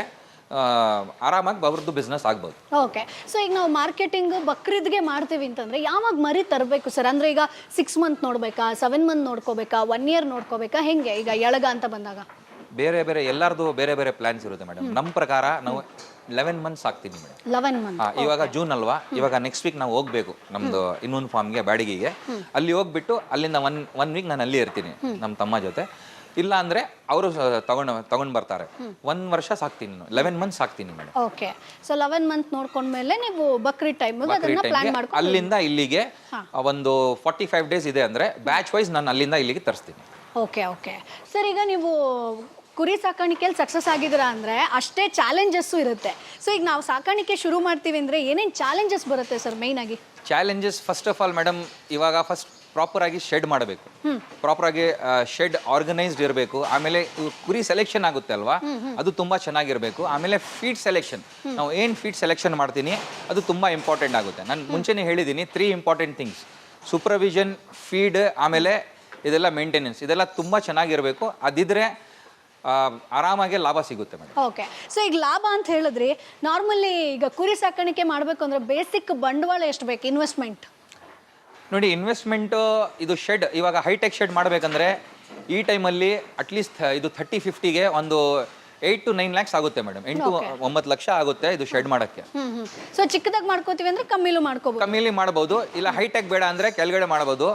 A: ಆರಾಮಾಗಿ ಅವ್ರದ್ದು ಬಿಸ್ನೆಸ್ ಆಗ್ಬೋದು.
B: ಓಕೆ, ಸೊ ಈಗ ನಾವು ಮಾರ್ಕೆಟಿಂಗ್ ಬಕ್ರೀದ್ಗೆ ಮಾಡ್ತೀವಿ ಅಂತಂದ್ರೆ ಯಾವಾಗ ಮರಿ ತರಬೇಕು ಸರ್? ಅಂದ್ರೆ ಈಗ 6 months ನೋಡ್ಬೇಕಾ, 7 months ನೋಡ್ಕೋಬೇಕಾ, 1 year ನೋಡ್ಕೋಬೇಕಾ? ಹೆಂಗೆ ಈಗ ಎಳಗ ಅಂತ ಬಂದಾಗ?
A: ಬೇರೆ ಎಲ್ಲರದು ಬೇರೆ ಪ್ಲಾನ್ಸ್ ಇರುತ್ತೆ ಮೇಡಮ್. ನಮ್ಮ ಪ್ರಕಾರ ನಾವು 11 months ಆಗ್ತೀನಿ ಮೇಡಮ್.
B: 11 months.
A: ಇವಾಗ ಜೂನ್ ಅಲ್ವಾ, ಇವಾಗ ನೆಕ್ಸ್ಟ್ ವೀಕ್ ನಾವು ಹೋಗ್ಬೇಕು ನಮ್ದು ಇನ್ನೊಂದು ಫಾರ್ಮ್ಗೆ, ಬ್ಯಾಡಗಿಗೆ. ಅಲ್ಲಿ ಹೋಗ್ಬಿಟ್ಟು ಅಲ್ಲಿಂದ ಒನ್ ವೀಕ್ ನಾನು ಅಲ್ಲಿ ಇರ್ತೀನಿ ನಮ್ಮ ತಮ್ಮ ಜೊತೆ. ಇಲ್ಲ ಅಂದ್ರೆ ಅವರು ತಗೊಂಡ್ ಬರ್ತಾರೆ. 1 ವರ್ಷ ಸಾಕ್ತೀನಿ, 11 months ಸಾಕ್ತೀನಿ ಮೇಡಮ್.
B: ಓಕೆ, ಸೊ 11 months ನೋಡ್ಕೊಂಡ್ಮೇಲೆ ನೀವು ಬಕ್ರೀದ್ ಟೈಮ್ ಅದನ್ನ ಪ್ಲಾನ್ ಮಾಡ್ಕೊಂಡು
A: ಅಲ್ಲಿಂದ ಇಲ್ಲಿಗೆ ಒಂದು 45 days ಇದೆ ಅಂದ್ರೆ ಬ್ಯಾಚ್ ವೈಸ್ ನಾನು ಅಲ್ಲಿಂದ ಇಲ್ಲಿಗೆ ತರಿಸ್ತೀನಿ.
B: ಓಕೆ ಸರ್, ಈಗ ನೀವು ಕುರಿ ಸಾಕಾಣಿಕೆಯಲ್ಲಿ ಸಕ್ಸಸ್ ಆಗಿದ್ದೀರಾ ಅಂದರೆ ಅಷ್ಟೇ ಚಾಲೆಂಜಸ್ಸು ಇರುತ್ತೆ. ಸೊ ಈಗ ನಾವು ಸಾಕಾಣಿಕೆ ಶುರು ಮಾಡ್ತೀವಿ ಅಂದರೆ ಏನೇನು ಚಾಲೆಂಜಸ್ ಬರುತ್ತೆ ಸರ್ ಮೇಯ್ನಾಗಿ?
A: Challenges first of all madam, ಇವಾಗ ಪ್ರಾಪರ್ ಆಗಿ ಶೆಡ್ ಮಾಡಬೇಕು, ಪ್ರಾಪರ್ ಆಗಿ ಶೆಡ್ ಆರ್ಗನೈಸ್ಡ್ ಇರಬೇಕು. ಆಮೇಲೆ ಕುರಿ ಸೆಲೆಕ್ಷನ್ ಆಗುತ್ತೆ ಅಲ್ವಾ, ಅದು ತುಂಬಾ ಚೆನ್ನಾಗಿರ್ಬೇಕು. ಆಮೇಲೆ ಫೀಡ್ ಸೆಲೆಕ್ಷನ್, ನಾವು ಏನ್ ಫೀಡ್ ಸೆಲೆಕ್ಷನ್ ಮಾಡ್ತೀನಿ ಅದು ತುಂಬಾ ಇಂಪಾರ್ಟೆಂಟ್ ಆಗುತ್ತೆ. ನಾನು ಮುಂಚೆನೇ ಹೇಳಿದ್ದೀನಿ 3 ಇಂಪಾರ್ಟೆಂಟ್ ಥಿಂಗ್ಸ್: ಸೂಪರ್ವಿಷನ್, ಫೀಡ್, ಆಮೇಲೆ ಇದೆಲ್ಲ ಮೇಂಟೆನೆನ್ಸ್. ಇದೆಲ್ಲ ತುಂಬಾ ಚೆನ್ನಾಗಿರ್ಬೇಕು. ಅದಿದ್ರೆ ಆರಾಮಾಗಿ ಲಾಭ ಸಿಗುತ್ತೆ ಮೇಡಮ್.
B: ಓಕೆ, ಸೊ ಈಗ ಲಾಭ ಅಂತ ಹೇಳಿದ್ರಿ, ನಾರ್ಮಲಿ ಈಗ ಕುರಿ ಸಾಕಾಣಿಕೆ ಮಾಡಬೇಕು ಅಂದ್ರೆ ಬೇಸಿಕ್ ಬಂಡವಾಳ ಎಷ್ಟು ಬೇಕು, ಇನ್ವೆಸ್ಟ್ಮೆಂಟ್?
A: ನೋಡಿ, ಇನ್ವೆಸ್ಟ್ಮೆಂಟ್ ಇದು ಶೆಡ್, ಇವಾಗ ಹೈಟೆಕ್ ಶೆಡ್ ಮಾಡಬೇಕಂದ್ರೆ ಈ ಟೈಮಲ್ಲಿ ಅಟ್ಲೀಸ್ಟ್ ಇದು 30-50ಗೆ ಒಂದು 8 to 9 lakhs ಆಗುತ್ತೆ ಮೇಡಮ್. 8-9 ಲಕ್ಷ ಆಗುತ್ತೆ ಇದು ಶೆಡ್ ಮಾಡೋಕ್ಕೆ.
B: ಸೊ ಚಿಕ್ಕದಾಗಿ ಮಾಡ್ಕೋತೀವಿ ಅಂದ್ರೆ ಕಮ್ಮಿಲೂ ಮಾಡ್ಕೋಬಹುದು,
A: ಕಮ್ಮಿಲಿ ಮಾಡ್ಬೋದು. ಇಲ್ಲ ಹೈಟೆಕ್ ಬೇಡ ಅಂದ್ರೆ ಕೆಳಗಡೆ ಮಾಡ್ಬೋದು.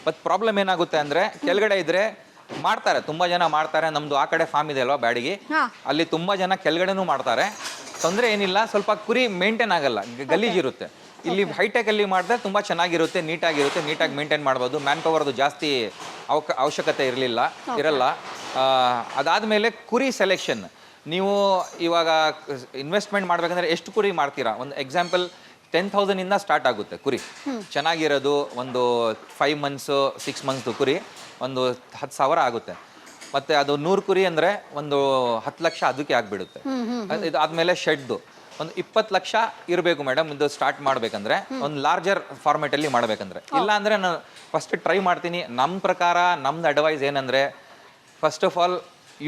A: ಬಟ್ ಪ್ರಾಬ್ಲಮ್ ಏನಾಗುತ್ತೆ ಅಂದ್ರೆ ಕೆಳಗಡೆ ಇದ್ರೆ ಮಾಡ್ತಾರೆ, ತುಂಬಾ ಜನ ಮಾಡ್ತಾರೆ. ನಮ್ದು ಆ ಕಡೆ ಫಾರ್ಮ್ ಇದೆ ಅಲ್ವಾ ಬ್ಯಾಡಗಿ, ಅಲ್ಲಿ ತುಂಬಾ ಜನ ಕೆಳಗಡೆನೂ ಮಾಡ್ತಾರೆ. ತೊಂದರೆ ಏನಿಲ್ಲ, ಸ್ವಲ್ಪ ಕುರಿ ಮೇಂಟೈನ್ ಆಗಲ್ಲ, ಗಲೀಜಿರುತ್ತೆ. ಇಲ್ಲಿ ಹೈಟೆಕ್ ಅಲ್ಲಿ ಮಾಡಿದ್ರೆ ತುಂಬಾ ಚೆನ್ನಾಗಿರುತ್ತೆ, ನೀಟಾಗಿ ಮೇಂಟೈನ್ ಮಾಡ್ಬೋದು. ಮ್ಯಾನ್ ಪವರ್ದು ಜಾಸ್ತಿ ಅವಶ್ಯಕತೆ ಇರಲ್ಲ. ಅದಾದ್ಮೇಲೆ ಕುರಿ ಸೆಲೆಕ್ಷನ್, ನೀವು ಇವಾಗ ಇನ್ವೆಸ್ಟ್ಮೆಂಟ್ ಮಾಡ್ಬೇಕಂದ್ರೆ ಎಷ್ಟು ಕುರಿ ಮಾಡ್ತೀರಾ? ಒಂದು ಎಕ್ಸಾಂಪಲ್ 10,000 ಇಂದ ಸ್ಟಾರ್ಟ್ ಆಗುತ್ತೆ ಕುರಿ ಚೆನ್ನಾಗಿರೋದು. ಒಂದು 5 months 6 months ಕುರಿ ಒಂದು 10,000 ಆಗುತ್ತೆ. ಮತ್ತೆ ಅದು 100 ಕುರಿ ಅಂದ್ರೆ ಒಂದು 10 ಲಕ್ಷ ಅದಕ್ಕೆ ಆಗ್ಬಿಡುತ್ತೆ. ಇದು ಆದ್ಮೇಲೆ ಶೆಡ್ದು ಒಂದು 20 ಲಕ್ಷ ಇರಬೇಕು ಮೇಡಮ್. ಇದು ಸ್ಟಾರ್ಟ್ ಮಾಡ್ಬೇಕಂದ್ರೆ ಒಂದು ಲಾರ್ಜರ್ ಫಾರ್ಮೆಟ್ ಅಲ್ಲಿ ಮಾಡ್ಬೇಕಂದ್ರೆ. ಇಲ್ಲ ಅಂದ್ರೆ ನಾನು ಫಸ್ಟ್ ಟ್ರೈ ಮಾಡ್ತೀನಿ. ನಮ್ಮ ಪ್ರಕಾರ ನಮ್ದು ಅಡ್ವೈಸ್ ಏನಂದ್ರೆ, ಫಸ್ಟ್ ಆಫ್ ಆಲ್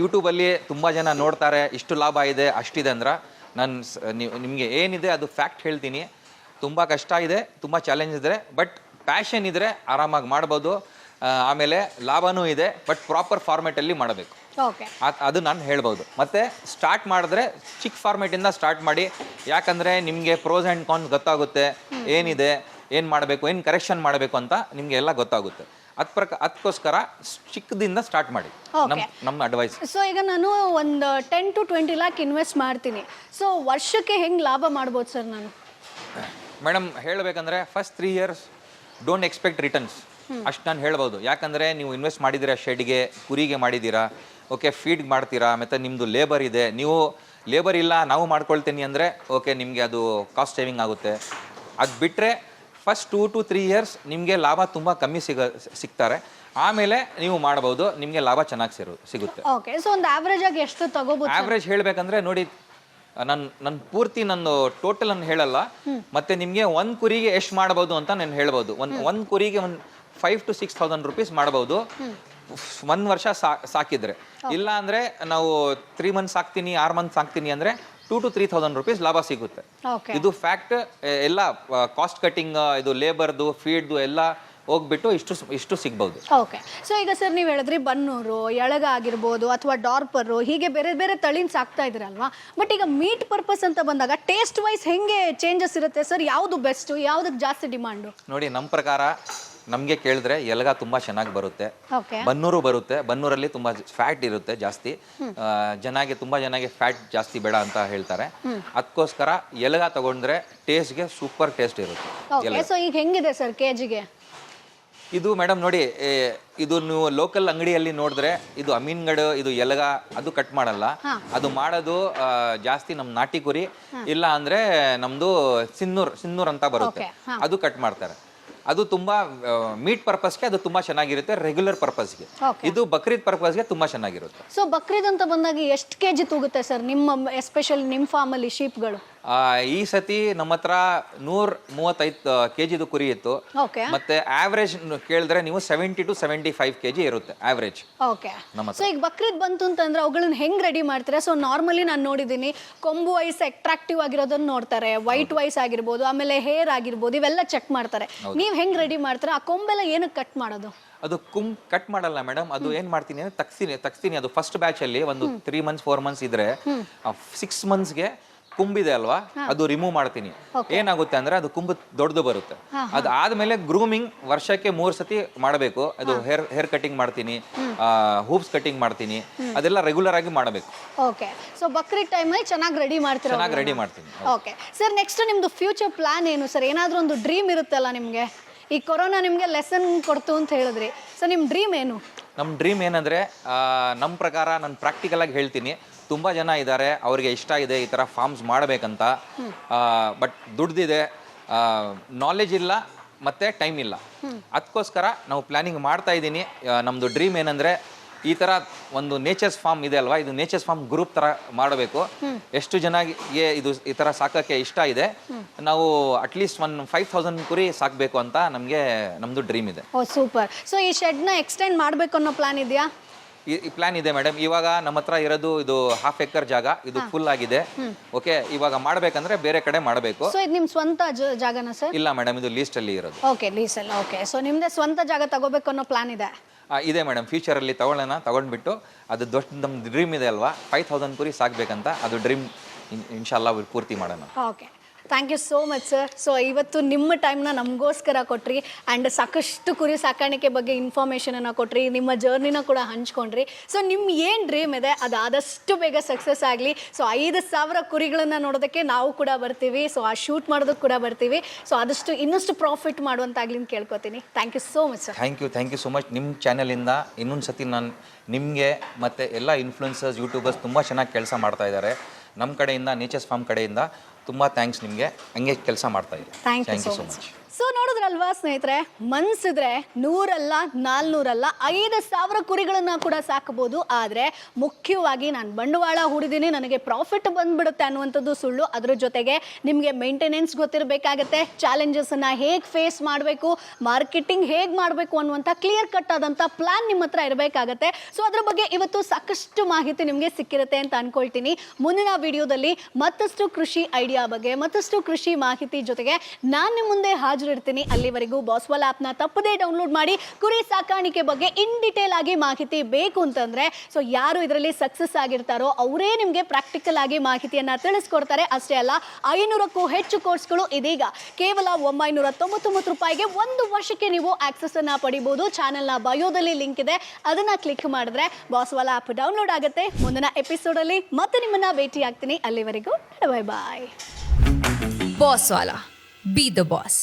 A: ಯೂಟ್ಯೂಬಲ್ಲಿ ತುಂಬ ಜನ ನೋಡ್ತಾರೆ, ಇಷ್ಟು ಲಾಭ ಇದೆ ಅಷ್ಟಿದೆ ಅಂದ್ರೆ, ನಾನು ನಿಮಗೆ ಏನಿದೆ ಅದು ಫ್ಯಾಕ್ಟ್ ಹೇಳ್ತೀನಿ. ತುಂಬ ಕಷ್ಟ ಇದೆ, ತುಂಬ ಚಾಲೆಂಜ್ ಇದೆ, ಬಟ್ ಪ್ಯಾಷನ್ ಇದ್ದರೆ ಆರಾಮಾಗಿ ಮಾಡ್ಬೋದು. ಆಮೇಲೆ ಲಾಭನೂ ಇದೆ, ಬಟ್ ಪ್ರಾಪರ್ ಫಾರ್ಮೆಟಲ್ಲಿ ಮಾಡಬೇಕು. ಅದು ನಾನು ಹೇಳ್ಬೋದು. ಮತ್ತು ಸ್ಟಾರ್ಟ್ ಮಾಡಿದ್ರೆ ಚಿಕ್ಕ ಫಾರ್ಮೆಟಿಂದ ಸ್ಟಾರ್ಟ್ ಮಾಡಿ. ಯಾಕಂದರೆ ನಿಮಗೆ ಪ್ರೋಸ್ ಆ್ಯಂಡ್ ಕಾನ್ಸ್ ಗೊತ್ತಾಗುತ್ತೆ, ಏನಿದೆ, ಏನು ಮಾಡಬೇಕು, ಏನು ಕರೆಕ್ಷನ್ ಮಾಡಬೇಕು ಅಂತ ನಿಮಗೆ ಎಲ್ಲ ಗೊತ್ತಾಗುತ್ತೆ. ಅದಕ್ಕೋಸ್ಕರ ಚಿಕ್ಕದಿಂದ ಸ್ಟಾರ್ಟ್ ಮಾಡಿ, ನಮ್ಮ ಅಡ್ವೈಸ್.
B: ಸೊ ಈಗ ನಾನು ಒಂದು 10 to 20 lakh ಇನ್ವೆಸ್ಟ್ ಮಾಡ್ತೀನಿ, ಸೊ ವರ್ಷಕ್ಕೆ ಹೆಂಗೆ ಲಾಭ ಮಾಡ್ಬೋದು ಸರ್ ನಾನು?
A: ಮೇಡಮ್ ಹೇಳಬೇಕಂದ್ರೆ first 3 years don't expect returns, ಅಷ್ಟು ನಾನು ಹೇಳ್ಬೋದು. ಯಾಕಂದರೆ ನೀವು ಇನ್ವೆಸ್ಟ್ ಮಾಡಿದ್ದೀರಾ, ಶೆಡ್ಗೆ ಕುರಿಗೆ ಮಾಡಿದ್ದೀರಾ, ಓಕೆ, ಫೀಡ್ ಮಾಡ್ತೀರಾ, ಮತ್ತು ನಿಮ್ಮದು ಲೇಬರ್ ಇದೆ. ನೀವು ಲೇಬರ್ ಇಲ್ಲ ನಾವು ಮಾಡ್ಕೊಳ್ತೀನಿ ಅಂದರೆ ಓಕೆ, ನಿಮಗೆ ಅದು ಕಾಸ್ಟ್ ಸೇವಿಂಗ್ ಆಗುತ್ತೆ. ಅದು ಬಿಟ್ಟರೆ ಫಸ್ಟ್ 2 to 3 years ನಿಮಗೆ ಲಾಭ ತುಂಬ ಕಮ್ಮಿ ಸಿಗ್ತಾರೆ. ಆಮೇಲೆ ನೀವು ಮಾಡ್ಬೋದು, ನಿಮಗೆ ಲಾಭ ಚೆನ್ನಾಗಿ ಸಿಗುತ್ತೆ.
B: ಓಕೆ, ಸೊ ಒಂದು ಆವ್ರೇಜ್ ಆಗಿ ಎಷ್ಟು ತಗೋಬಹುದು?
A: ಆವ್ರೇಜ್ ಹೇಳಬೇಕಂದ್ರೆ ನೋಡಿ, ನನ್ನ ಪೂರ್ತಿ ನನ್ನ ಟೋಟಲ್ ನಾನು ಹೇಳಲ್ಲ. ಮತ್ತೆ ನಿಮಗೆ ಒಂದು ಕುರಿಗೆ ಎಷ್ಟು ಮಾಡ್ಬೋದು ಅಂತ ನಾನು ಹೇಳ್ಬೋದು. ಒಂದು ಕುರಿಗೆ ಒಂದು 5,000 to 6,000 rupees ಮಾಡ್ಬೋದು 1 ವರ್ಷ ಸಾಕಿದ್ರೆ. ಇಲ್ಲ ಅಂದ್ರೆ ನಾವು 3 months ಸಾಕ್ತೀನಿ, 6 months ಸಾಕ್ತೀನಿ ಅಂದ್ರೆ 2,000 to 3,000 rupees ಲಾಭ ಸಿಗುತ್ತೆ. ಇದು ಫ್ಯಾಕ್ಟ್. ಎಲ್ಲ ಕಾಸ್ಟ್ ಕಟ್ಟಿಂಗ್, ಇದು ಲೇಬರ್ದು, ಫೀಡ್ದು ಎಲ್ಲ ಹೋಗ್ಬಿಟ್ಟು ಇಷ್ಟು ಸಿಗ್ಬೋದು.
B: ಓಕೆ, ಸೊ ಈಗ ಸರ್ ನೀವು ಹೇಳಿದ್ರಿ ಬನ್ನೂರು, ಎಳಗ ಆಗಿರ್ಬೋದು ಅಥವಾ ಡಾರ್ಪರು, ಹೀಗೆ ಬೇರೆ ಬೇರೆ ತಳಿನ ಸಾಕ್ತಾ ಇದ್ರಲ್ವಾ. ಬಟ್ ಈಗ ಮೀಟ್ ಪರ್ಪಸ್ ಅಂತ ಬಂದಾಗ ಟೇಸ್ಟ್ ವೈಸ್ ಹೆಂಗೆ ಚೇಂಜಸ್ ಇರುತ್ತೆ ಸರ್? ಯಾವುದು ಬೆಸ್ಟ್, ಯಾವುದಕ್ಕೆ ಜಾಸ್ತಿ ಡಿಮಾಂಡು?
A: ನೋಡಿ, ನಮ್ಮ ಪ್ರಕಾರ ನಮಗೆ ಕೇಳಿದ್ರೆ ಎಲಗ ತುಂಬ ಚೆನ್ನಾಗಿ ಬರುತ್ತೆ, ಬನ್ನೂರು ಬರುತ್ತೆ. ಬನ್ನೂರಲ್ಲಿ ತುಂಬ ಫ್ಯಾಟ್ ಇರುತ್ತೆ ಜಾಸ್ತಿ. ತುಂಬ ಜನಗೆ ಫ್ಯಾಟ್ ಜಾಸ್ತಿ ಬೇಡ ಅಂತ ಹೇಳ್ತಾರೆ. ಅದಕ್ಕೋಸ್ಕರ ಎಲಗ ತಗೊಂಡ್ರೆ ಟೇಸ್ಟ್ಗೆ ಸೂಪರ್ ಟೇಸ್ಟ್ ಇರುತ್ತೆ.
B: ಸೊ ಈಗ ಹೆಂಗಿದೆ ಸರ್ ಕೆಜಿಗೆ?
A: ಇದು ಮೇಡಮ್ ನೋಡಿ, ಇದು ನೀವು ಲೋಕಲ್ ಅಂಗಡಿಯಲ್ಲಿ ನೋಡಿದ್ರೆ ಇದು ಅಮೀನ್ಗಢ, ಇದು ಎಲಗ, ಅದು ಕಟ್ ಮಾಡಲ್ಲ. ಅದು ಮಾಡೋದು ಜಾಸ್ತಿ ನಮ್ಮ ನಾಟಿ ಕುರಿ, ಇಲ್ಲ ಅಂದ್ರೆ ನಮ್ದು ಸಿನ್ನೂರ್ ಅಂತ ಬರುತ್ತೆ, ಅದು ಕಟ್ ಮಾಡ್ತಾರೆ. ಅದು ತುಂಬಾ ಮೀಟ್ ಪರ್ಪಸ್ಗೆ ಅದು ತುಂಬಾ ಚೆನ್ನಾಗಿರುತ್ತೆ, ರೆಗ್ಯುಲರ್ ಪರ್ಪಸ್ಗೆ. ಇದು ಬಕ್ರೀದ್ ಪರ್ಪಸ್ಗೆ ತುಂಬಾ ಚೆನ್ನಾಗಿರುತ್ತೆ.
B: ಸೊ ಬಕ್ರೀದ್ ಅಂತ ಬಂದಾಗ ಎಷ್ಟು ಕೆಜಿ ತೂಗುತ್ತೆ ಸರ್ ನಿಮ್ಮ, ಎಸ್ಪೆಷಲಿ ನಿಮ್ಮ ಫಾರ್ಮಲ್ಲಿ ಶೀಪ್ಗಳು?
A: ಈ ಸತಿ ನಮ್ಮ ಹತ್ರ 135 kgದು ಕುರಿ ಇತ್ತು. ಮತ್ತೆ ಆವರೇಜ್ ಕೇಳಿದ್ರೆ ನೀವು 70 to 75 kg ಇರುತ್ತೆ ಆವರೇಜ್.
B: ಓಕೆ, ಸೊ ಈಗ ಬಕ್ರೀದ್ ಬಂತು ಅಂತಂದ್ರೆ ಅವುಗಳನ್ನ ಹೆಂಗ್ ರೆಡಿ ಮಾಡ್ತಾರೆ? ಸೊ ನಾರ್ಮಲಿ ನಾನು ನೋಡಿದ್ದೀನಿ, ಕೊಂಬು ವೈಸ್ ಅಟ್ರಾಕ್ಟಿವ್ ಆಗಿರೋದನ್ನ ನೋಡ್ತಾರೆ, ವೈಟ್ ವೈಸ್ ಆಗಿರ್ಬೋದು, ಆಮೇಲೆ ಹೇರ್ ಆಗಿರ್ಬೋದು, ಇವೆಲ್ಲ ಚೆಕ್ ಮಾಡ್ತಾರೆ. ನೀವು ಹೆಂಗ್ ರೆಡಿ ಮಾಡ್ತಾರೆ? ಆ ಕೊಂಬೆಲ್ಲ ಏನಕ್ಕೆ ಕಟ್ ಮಾಡೋದು?
A: ಅದು ಕಟ್ ಮಾಡಲ್ಲ ಮೇಡಮ್. ಅದು ಏನ್ ಮಾಡ್ತೀನಿ ಅಂದ್ರೆ ತಗ್ಸ್ತೀನಿ. ಅದು ಫಸ್ಟ್ ಬ್ಯಾಚ್ ಅಲ್ಲಿ ಒಂದು 3 months 4 months ಇದ್ರೆ 6 monthsಗೆ ಕುಂಬಿದೆ ಅಲ್ವಾ, ಅದು ರಿಮೂವ್ ಮಾಡ್ತೀನಿ. ಏನಾಗುತ್ತೆ ಅಂದ್ರೆ ಅದು ಕುಂಬು ದೊಡ್ಡದು ಬರುತ್ತೆ. ಅದಾದ್ಮೇಲೆ ಗ್ರೂಮಿಂಗ್ ವರ್ಷಕ್ಕೆ 3 ಸತಿ ಮಾಡಬೇಕು. ಅದು ಹೇರ್ ಕಟಿಂಗ್ ಮಾಡ್ತೀನಿ, ಹೂಪ್ಸ್ ಕಟಿಂಗ್ ಮಾಡ್ತೀನಿ, ಅದೆಲ್ಲ ರೆಗ್ಯುಲರ್ ಆಗಿ ಮಾಡಬೇಕು.
B: ಓಕೆ, ಸೊ ಬಕ್ರೀದ್ ಟೈಮಲ್ಲಿ ಚೆನ್ನಾಗಿ ರೆಡಿ ಮಾಡ್ತೀರಾ?
A: ಚೆನ್ನಾಗಿ ರೆಡಿ ಮಾಡ್ತೀನಿ.
B: ಓಕೆ ಸರ್, ನೆಕ್ಸ್ಟ್ ನಿಮ್ದು ಫ್ಯೂಚರ್ ಪ್ಲಾನ್ ಏನು ಸರ್? ಏನಾದ್ರೂ ಒಂದು ಡ್ರೀಮ್ ಇರುತ್ತಲ್ಲ ನಿಮ್ಗೆ? ಈ ಕೊರೋನಾ ನಿಮ್ಗೆ ಲೆಸನ್ ಕೊಡ್ತು ಅಂತ ಹೇಳಿದ್ರಿ, ಸೊ ನಿಮ್ಮ ಡ್ರೀಮ್ ಏನು?
A: ನಮ್ಮ ಡ್ರೀಮ್ ಏನಂದ್ರೆ, ನಮ್ಮ ಪ್ರಕಾರ ನಾನು ಪ್ರಾಕ್ಟಿಕಲ್ ಆಗಿ ಹೇಳ್ತೀನಿ, ತುಂಬ ಜನ ಇದ್ದಾರೆ, ಅವರಿಗೆ ಇಷ್ಟ ಇದೆ ಈ ಥರ ಫಾರ್ಮ್ಸ್ ಮಾಡಬೇಕಂತ, ಬಟ್ ದುಡ್ದಿದೆ, ನಾಲೆಜ್ ಇಲ್ಲ, ಮತ್ತೆ ಟೈಮ್ ಇಲ್ಲ. ಅದಕ್ಕೋಸ್ಕರ ನಾವು ಪ್ಲಾನಿಂಗ್ ಮಾಡ್ತಾ ಇದ್ದೀನಿ. ನಮ್ಮದು ಡ್ರೀಮ್ ಏನಂದರೆ ಈ ಥರ ಒಂದು ನೇಚರ್ಸ್ ಫಾರ್ಮ್ ಇದೆ ಅಲ್ವಾ, ಇದು ನೇಚರ್ಸ್ ಫಾರ್ಮ್ ಗ್ರೂಪ್ ಥರ ಮಾಡಬೇಕು. ಎಷ್ಟು ಜನಗೆ ಇದು ಈ ಥರ ಸಾಕೋಕ್ಕೆ ಇಷ್ಟ ಇದೆ, ನಾವು ಅಟ್ಲೀಸ್ಟ್ 5,000 ಕುರಿ ಸಾಕಬೇಕು ಅಂತ ನಮ್ಮದು ಡ್ರೀಮ್ ಇದೆ.
B: ಓ ಸೂಪರ್. ಸೊ ಈ ಶೆಡ್ನ ಎಕ್ಸ್ಟೆಂಡ್ ಮಾಡಬೇಕು ಅನ್ನೋ ಪ್ಲಾನ್ ಇದೆಯಾ?
A: ಈ ಪ್ಲಾನ್ ಇದೆ ಮೇಡಮ್. ಇವಾಗ ನಮ್ಮ ಹತ್ರ ಇರೋದು ಇದು 1/2 ಎಕರ್ ಜಾಗ, ಇದು ಫುಲ್ ಆಗಿದೆ. ಓಕೆ, ಇವಾಗ ಮಾಡಬೇಕಂದ್ರೆ ಬೇರೆ ಕಡೆ ಮಾಡಬೇಕು.
B: ಸೊ ಇದು ನಿಮ್ಮ ಸ್ವಂತ ಜಾಗನಾ ಸರ್?
A: ಇಲ್ಲ ಮೇಡಮ್, ಇದು ಲೀಸ್ಟ್ ಅಲ್ಲಿ ಇರೋದು.
B: ಓಕೆ, ಲೀಸ್ ಅಲ್ಲ. ಓಕೆ, ಸೊ ನಿಮ್ದೇ ಸ್ವಂತ ಜಾಗ ತಗೋಬೇಕು ಅನ್ನೋ ಪ್ಲಾನ್ ಇದೆ?
A: ಇದೆ ಮೇಡಮ್. ಫ್ಯೂಚರಲ್ಲಿ ತಗೊಂಡ್ಬಿಟ್ಟು ಅದು ದೊಡ್ಡ ನಮ್ಮ ಡ್ರೀಮ್ ಇದೆ ಅಲ್ವಾ, 5,000 ಕುರಿ ಸಾಕಬೇಕಂತ. ಅದು ಡ್ರೀಮ್ ಇನ್ಶಾಲ್ಲಾ ಪೂರ್ತಿ ಮಾಡೋಣ.
B: Okay, thank you so much sir. So ಇವತ್ತು ನಿಮ್ಮ ಟೈಮ್ನ ನಮಗೋಸ್ಕರ ಕೊಟ್ರಿ ಆ್ಯಂಡ್ ಸಾಕಷ್ಟು ಕುರಿ ಸಾಕಾಣಿಕೆ ಬಗ್ಗೆ ಇನ್ಫಾರ್ಮೇಷನನ್ನು ಕೊಟ್ರಿ, ನಿಮ್ಮ ಜರ್ನಿನ ಕೂಡ ಹಂಚ್ಕೊಂಡ್ರಿ. ಸೊ ನಿಮ್ಮ ಏನು ಡ್ರೀಮ್ ಇದೆ ಅದು ಆದಷ್ಟು ಬೇಗ ಸಕ್ಸಸ್ ಆಗಲಿ. ಸೊ 5,000 ಕುರಿಗಳನ್ನು ನೋಡೋದಕ್ಕೆ ನಾವು ಕೂಡ ಬರ್ತೀವಿ. ಸೊ ಆ ಶೂಟ್ ಮಾಡೋದಕ್ಕೆ ಕೂಡ ಬರ್ತೀವಿ. ಸೊ ಆದಷ್ಟು ಇನ್ನಷ್ಟು ಪ್ರಾಫಿಟ್ ಮಾಡುವಂತಾಗಲಿ ಅಂತ ಕೇಳ್ಕೊತೀನಿ. Thank you so much sir.
A: Thank you so much. ನಿಮ್ಮ ಚಾನಲಿಂದ ಇನ್ನೊಂದು ಸತಿ ನಾನು ನಿಮಗೆ ಮತ್ತು ಎಲ್ಲ ಇನ್ಫ್ಲುಯೆನ್ಸರ್ಸ್, ಯೂಟ್ಯೂಬರ್ಸ್ ತುಂಬ ಚೆನ್ನಾಗಿ ಕೆಲಸ ಮಾಡ್ತಾ ಇದ್ದಾರೆ. ನಮ್ಮ ಕಡೆಯಿಂದ, ನೇಚರ್ಸ್ ಫಾರ್ಮ್ ಕಡೆಯಿಂದ ತುಂಬ ಥ್ಯಾಂಕ್ಸ್ ನಿಮಗೆ. ಹಂಗೆ ಕೆಲಸ ಮಾಡ್ತಾ ಇದ್ದೀವಿ.
B: Thank you so much. So ನೋಡಿದ್ರಲ್ವಾ ಸ್ನೇಹಿತರೆ, ಮನ್ಸಿದ್ರೆ 100 ಅಲ್ಲ 400 ಅಲ್ಲ 5,000 ಕುರಿಗಳನ್ನ ಕೂಡ ಸಾಕಬಹುದು. ಆದರೆ ಮುಖ್ಯವಾಗಿ ನಾನು ಬಂಡವಾಳ ಹೂಡಿದ್ದೀನಿ, ನನಗೆ ಪ್ರಾಫಿಟ್ ಬಂದ್ಬಿಡುತ್ತೆ ಅನ್ನುವಂಥದ್ದು ಸುಳ್ಳು. ಅದ್ರ ಜೊತೆಗೆ ನಿಮಗೆ ಮೇಂಟೆನೆನ್ಸ್ ಗೊತ್ತಿರಬೇಕಾಗತ್ತೆ, ಚಾಲೆಂಜಸನ್ನು ಹೇಗೆ ಫೇಸ್ ಮಾಡಬೇಕು, ಮಾರ್ಕೆಟಿಂಗ್ ಹೇಗೆ ಮಾಡಬೇಕು ಅನ್ನುವಂಥ ಕ್ಲಿಯರ್ ಕಟ್ ಆದಂಥ ಪ್ಲಾನ್ ನಿಮ್ಮ ಹತ್ರ ಇರಬೇಕಾಗತ್ತೆ. ಸೊ ಅದ್ರ ಬಗ್ಗೆ ಇವತ್ತು ಸಾಕಷ್ಟು ಮಾಹಿತಿ ನಿಮಗೆ ಸಿಕ್ಕಿರುತ್ತೆ ಅಂತ ಅನ್ಕೊಳ್ತೀನಿ. ಮುಂದಿನ ವಿಡಿಯೋದಲ್ಲಿ ಮತ್ತಷ್ಟು ಕೃಷಿ ಐಡಿಯಾ ಬಗ್ಗೆ, ಮತ್ತಷ್ಟು ಕೃಷಿ ಮಾಹಿತಿ ಜೊತೆಗೆ ನಾನು ನಿಮ್ಮ ಮುಂದೆ ಹಾಜರಿರ್ತೀನಿ. ಅಲ್ಲಿವರೆಗೂ ಬಾಸ್ವಾಲ್ ಆ್ಯಪ್ನ ತಪ್ಪದೇ ಡೌನ್ಲೋಡ್ ಮಾಡಿ. ಕುರಿ ಸಾಕಾಣಿಕೆ ಬಗ್ಗೆ ಇನ್ ಡಿಟೇಲ್ ಆಗಿ ಮಾಹಿತಿ ಬೇಕು ಅಂತಂದ್ರೆ, ಸೊ ಯಾರು ಇದರಲ್ಲಿ ಸಕ್ಸಸ್ ಆಗಿರ್ತಾರೋ ಅವರೇ ನಿಮಗೆ ಪ್ರಾಕ್ಟಿಕಲ್ ಆಗಿ ಮಾಹಿತಿಯನ್ನ ತಿಳಿಸ್ಕೊಡ್ತಾರೆ. ಅಷ್ಟೇ ಅಲ್ಲ, 500ಕ್ಕೂ ಹೆಚ್ಚು ಕೋರ್ಸ್ಗಳು ಇದೀಗ ಕೇವಲ 999 ರೂಪಾಯಿಗೆ 1 ವರ್ಷಕ್ಕೆ ನೀವು ಆಕ್ಸೆಸ್ ಅನ್ನ ಪಡಿಬಹುದು. ಚಾನೆಲ್ನ ಬಯೋದಲ್ಲಿ ಲಿಂಕ್ ಇದೆ, ಅದನ್ನ ಕ್ಲಿಕ್ ಮಾಡಿದ್ರೆ ಬಾಸ್ವಾಲ್ ಆ್ಯಪ್ ಡೌನ್ಲೋಡ್ ಆಗುತ್ತೆ. ಮುಂದಿನ ಎಪಿಸೋಡ್ ಅಲ್ಲಿ ಮತ್ತೆ ನಿಮ್ಮನ್ನ ಭೇಟಿ ಆಗ್ತೀನಿ. ಅಲ್ಲಿವರೆಗೂ ಬಾಯ್ ಬಾಯ್.
C: Bosswala. Be the boss.